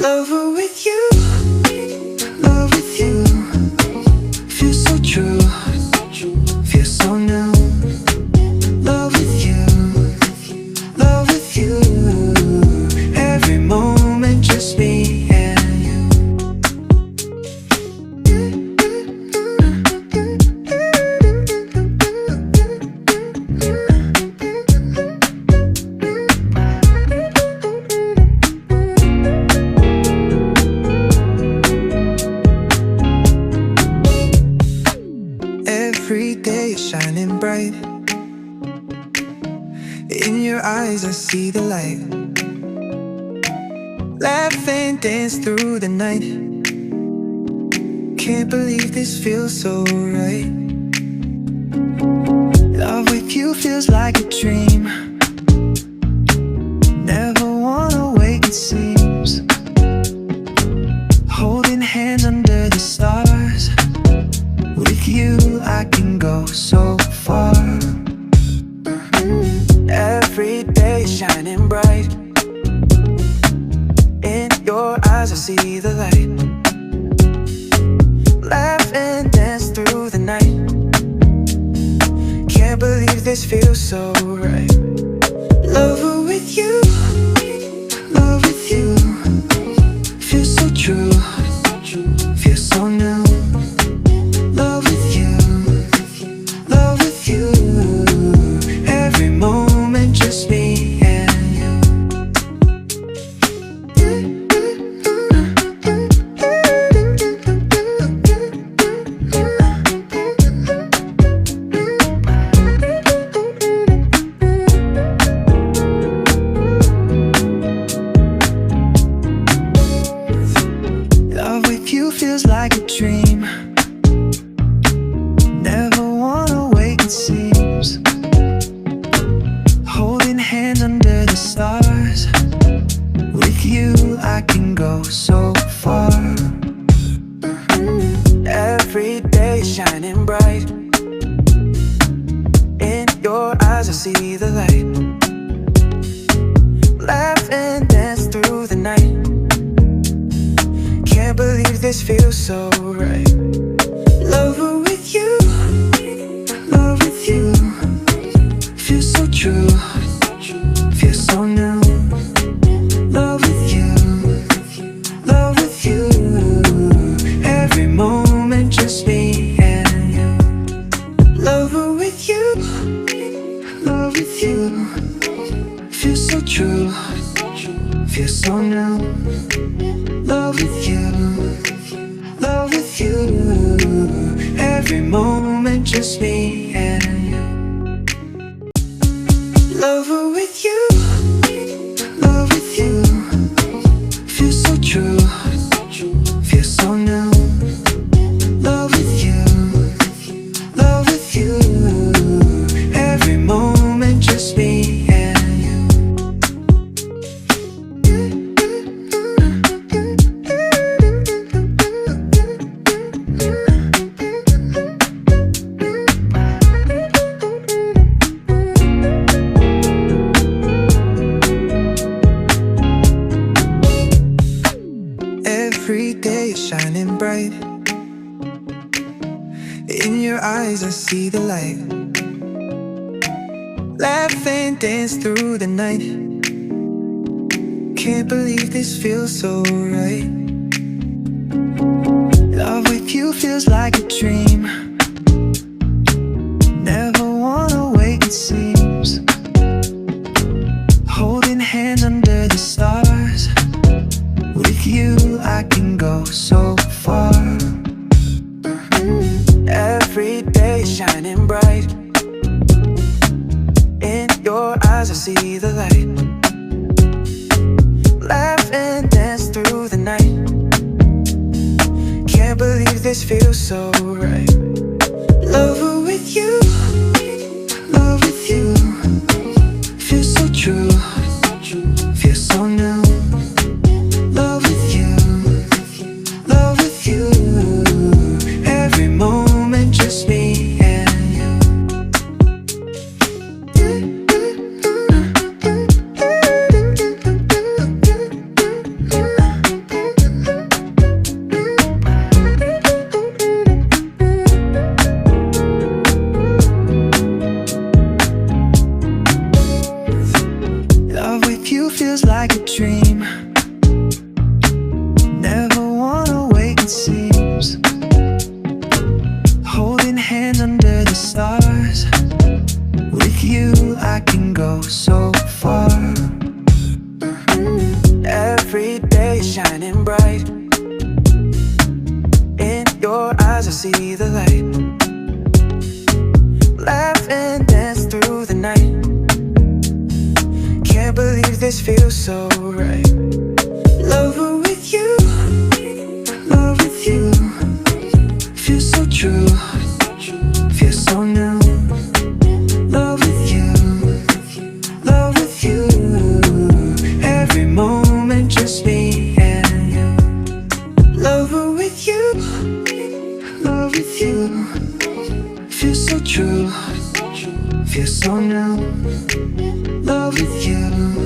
Lover with you, love with you. Feels so true, feels so new. Love with you, love with you. Every moment just me and you. Every day is shining bright. In your eyes I see the light. Laugh and dance through the night. Can't believe this feels so right. Love with you feels like a dream. Never wanna wake, it seems. Holding hands under the stars. With you I can go so far. Every day shining bright. In your eyes I see the light. Laugh and dance through the night. Can't believe this feels so right. Lover with you, love with you. Feels so true, feels so new. Love with you, love with you. Every moment just me and you. Love with you feels like a dream. Never wanna wake, it seems. Holding hands under the stars. With you I can go so far. Every day shining bright. In your eyes I see the light. Laugh and dance through the night. Can't believe this feels so right. Lover with you, love with you. Feels so true, feels so new. Love with you, love with you. Every moment just me and you. Lover with you, love with you. Feels so true, feels so new. Love with you, love with you. Every moment just me and you. Lover with you, love with you. Feels so true, feels so new. Love with you, love with you. Every moment just me and you. Every day is shining bright. In your eyes I see the light. Laugh and dance through the night. Can't believe this feels so right. Love with you feels like a dream. Never wanna wake, it seems. Holding hands under the stars. With you I can go so far. Every day shining bright. In your eyes I see the light. Laugh and dance through the night. Can't believe this feels so right. Lover with you, love with you. Feels so true, feels so new. Love with you, love with you. Every moment just me and you. shining bright. In your eyes I see the light. Laugh and dance through the night. Can't believe this feels so right. Love with you, love with you. Feels so true, feels so new. Love with you, love with you. Every moment just me and you. Love with you, love with you. Feels so true, feels so new. Love with you.